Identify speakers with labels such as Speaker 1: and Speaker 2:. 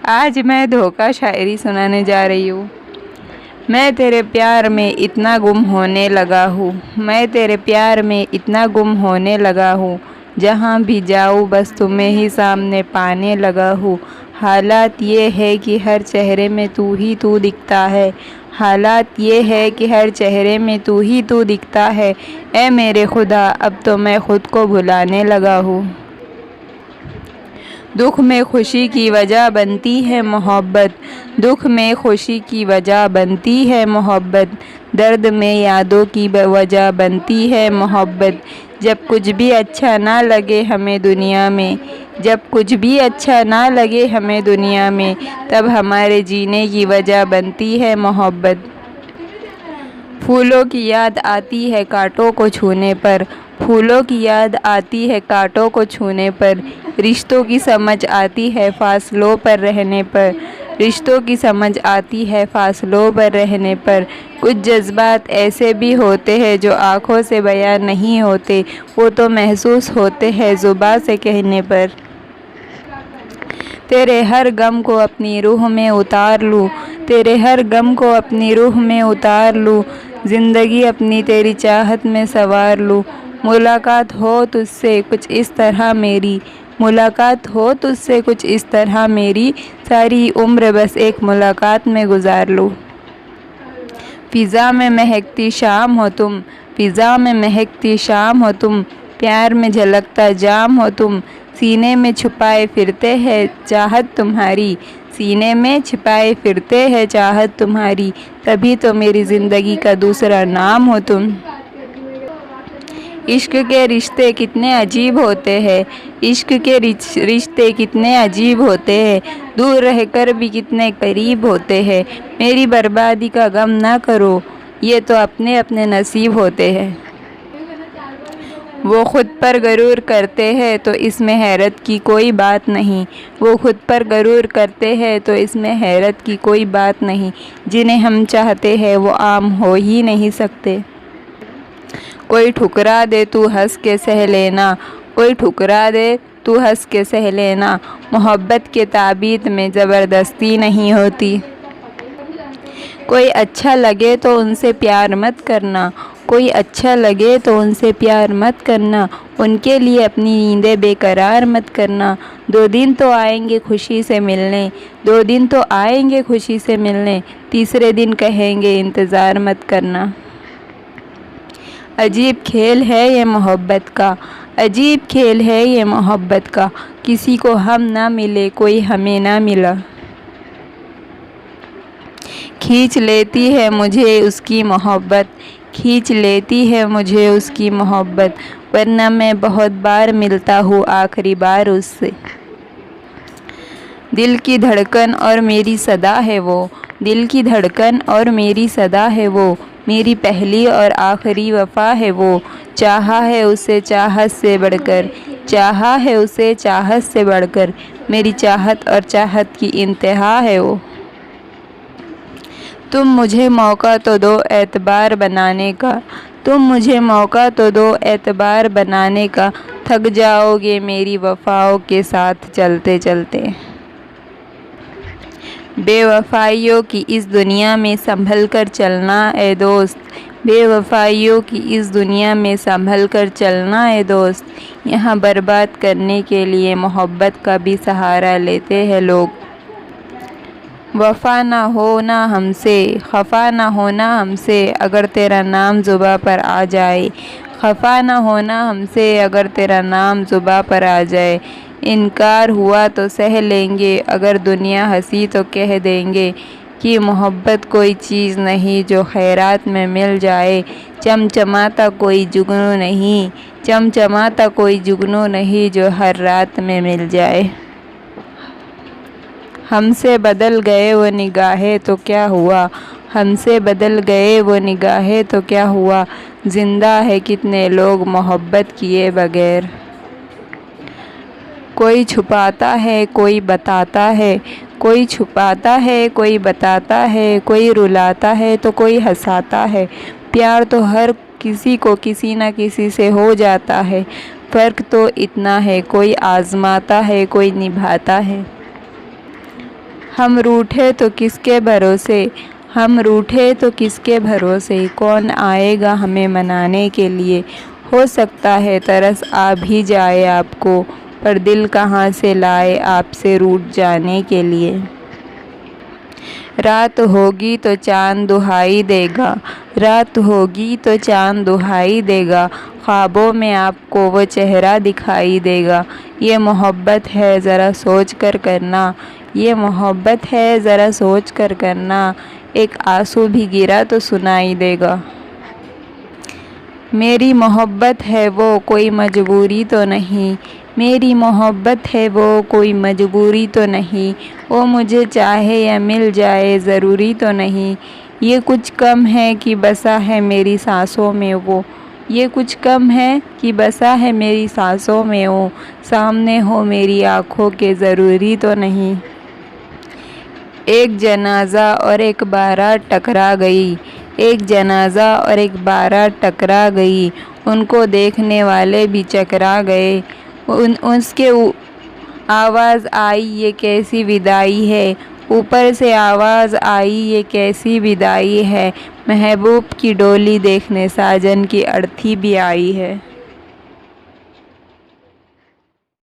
Speaker 1: آج میں دھوکہ شاعری سنانے جا رہی ہوں۔ میں تیرے پیار میں اتنا گم ہونے لگا ہوں، میں تیرے پیار میں اتنا گم ہونے لگا ہوں، جہاں بھی جاؤں بس تمہیں ہی سامنے پانے لگا ہوں۔ حالات یہ ہے کہ ہر چہرے میں تو ہی تو دکھتا ہے، حالات یہ ہے کہ ہر چہرے میں تو ہی تو دکھتا ہے، اے میرے خدا اب تو میں خود کو بھلانے لگا ہوں۔ دکھ میں خوشی کی وجہ بنتی ہے محبت، دکھ میں خوشی کی وجہ بنتی ہے محبت، درد میں یادوں کی وجہ بنتی ہے محبت۔ جب کچھ بھی اچھا نہ لگے ہمیں دنیا میں، جب کچھ بھی اچھا نہ لگے ہمیں دنیا میں، تب ہمارے جینے کی وجہ بنتی ہے محبت۔ پھولوں کی یاد آتی ہے کانٹوں کو چھونے پر، پھولوں کی یاد آتی ہے کانٹوں کو چھونے پر، رشتوں کی سمجھ آتی ہے فاصلوں پر رہنے پر، رشتوں کی سمجھ آتی ہے فاصلوں پر رہنے پر۔ کچھ جذبات ایسے بھی ہوتے ہیں جو آنکھوں سے بیان نہیں ہوتے، وہ تو محسوس ہوتے ہیں زباں سے کہنے پر۔ تیرے ہر غم کو اپنی روح میں اتار لوں، تیرے ہر غم کو اپنی روح میں اتار لوں، زندگی اپنی تیری چاہت میں سنوار لوں۔ ملاقات ہو تجھ سے کچھ اس طرح میری، ملاقات ہو تجھ سے کچھ اس طرح میری، ساری عمر بس ایک ملاقات میں گزار لوں۔ فضا میں مہکتی شام ہو تم، فضا میں مہکتی شام ہو تم، پیار میں جھلکتا جام ہو تم، سینے میں چھپائے پھرتے ہے چاہت تمہاری، سینے میں چھپائے پھرتے ہے چاہت تمہاری، تبھی تو میری زندگی کا دوسرا نام ہو تم۔ عشق کے رشتے کتنے عجیب ہوتے ہیں، عشق کے رشتے کتنے عجیب ہوتے ہیں، دور رہ کر بھی کتنے قریب ہوتے ہیں۔ میری بربادی کا غم نہ کرو، یہ تو اپنے اپنے نصیب ہوتے ہیں۔ وہ خود پر غرور کرتے ہیں تو اس میں حیرت کی کوئی بات نہیں، وہ خود پر غرور کرتے ہیں تو اس میں حیرت کی کوئی بات نہیں، جنہیں ہم چاہتے ہیں وہ عام ہو ہی نہیں سکتے۔ کوئی ٹھکرا دے تو ہنس کے سہ لینا، کوئی ٹھکرا دے تو ہنس کے سہ لینا، محبت کے تعبیر میں زبردستی نہیں ہوتی۔ کوئی اچھا لگے تو ان سے پیار مت کرنا، کوئی اچھا لگے تو ان سے پیار مت کرنا، ان کے لیے اپنی نیندیں بے قرار مت کرنا۔ دو دن تو آئیں گے خوشی سے ملنے، دو دن تو آئیں گے خوشی سے ملنے، تیسرے دن کہیں گے انتظار مت کرنا۔ عجیب کھیل ہے یہ محبت کا، عجیب کھیل ہے یہ محبت کا، کسی کو ہم نہ ملے کوئی ہمیں نہ ملا۔ کھینچ لیتی ہے مجھے اس کی محبت، کھینچ لیتی ہے مجھے اس کی محبت، ورنہ میں بہت بار ملتا ہوں آخری بار اس سے۔ دل کی دھڑکن اور میری صدا ہے وہ، دل کی دھڑکن اور میری صدا ہے وہ، میری پہلی اور آخری وفا ہے وہ، چاہا ہے اسے چاہت سے بڑھ کر، چاہا ہے اسے چاہت سے بڑھ کر، میری چاہت اور چاہت کی انتہا ہے وہ۔ تم مجھے موقع تو دو اعتبار بنانے کا، تم مجھے موقع تو دو اعتبار بنانے کا، تھک جاؤ گے میری وفاؤں کے ساتھ چلتے چلتے۔ بے وفائیوں کی اس دنیا میں سنبھل کر چلنا اے دوست، بے وفائیوں کی اس دنیا میں سنبھل کر چلنا اے دوست، یہاں برباد کرنے کے لیے محبت کا بھی سہارا لیتے ہیں لوگ۔ وفا نہ ہونا ہم سے، خفا نہ ہونا ہم سے، اگر تیرا نام زباں پر آ جائے، خفا نہ ہونا ہم سے اگر تیرا نام زباں پر آ جائے، انکار ہوا تو سہ لیں گے اگر دنیا ہنسی تو کہہ دیں گے کہ محبت کوئی چیز نہیں جو خیرات میں مل جائے، چمچماتا کوئی جگنو نہیں، چمچماتا کوئی جگنو نہیں جو ہر رات میں مل جائے۔ ہم سے بدل گئے وہ نگاہیں تو کیا ہوا، ہم سے بدل گئے وہ نگاہیں تو کیا ہوا، زندہ ہے کتنے لوگ محبت کیے بغیر۔ کوئی چھپاتا ہے کوئی بتاتا ہے، کوئی چھپاتا ہے کوئی بتاتا ہے، کوئی رلاتا ہے تو کوئی ہنساتا ہے، پیار تو ہر کسی کو کسی نہ کسی سے ہو جاتا ہے، فرق تو اتنا ہے کوئی آزماتا ہے کوئی نبھاتا ہے۔ ہم روٹھے تو کس کے بھروسے، ہم روٹھے تو کس کے بھروسے، کون آئے گا ہمیں منانے کے لیے۔ ہو سکتا ہے ترس آ بھی جائے آپ کو، پر دل کہاں سے لائے آپ سے روٹھ جانے کے لیے۔ رات ہوگی تو چاند دہائی دے گا، رات ہوگی تو چاند دہائی دے گا، خوابوں میں آپ کو وہ چہرہ دکھائی دے گا۔ یہ محبت ہے ذرا سوچ کر کرنا، یہ محبت ہے ذرا سوچ کر کرنا، ایک آنسو بھی گرا تو سنائی دے گا۔ میری محبت ہے وہ کوئی مجبوری تو نہیں، میری محبت ہے وہ کوئی مجبوری تو نہیں، وہ مجھے چاہے یا مل جائے ضروری تو نہیں۔ یہ کچھ کم ہے کہ بسا ہے میری سانسوں میں وہ، یہ کچھ کم ہے کہ بسا ہے میری سانسوں میں وہ، سامنے ہو میری آنکھوں کے ضروری تو نہیں۔ ایک جنازہ اور ایک بارات ٹکرا گئی، ایک جنازہ اور ایک بارات ٹکرا گئی، ان کو دیکھنے والے بھی چکرا گئے۔ اس کے آواز آئی یہ کیسی وداعی ہے، اوپر سے آواز آئی یہ کیسی وداعی ہے، محبوب کی ڈولی دیکھنے ساجن کی ارتھی بھی آئی ہے۔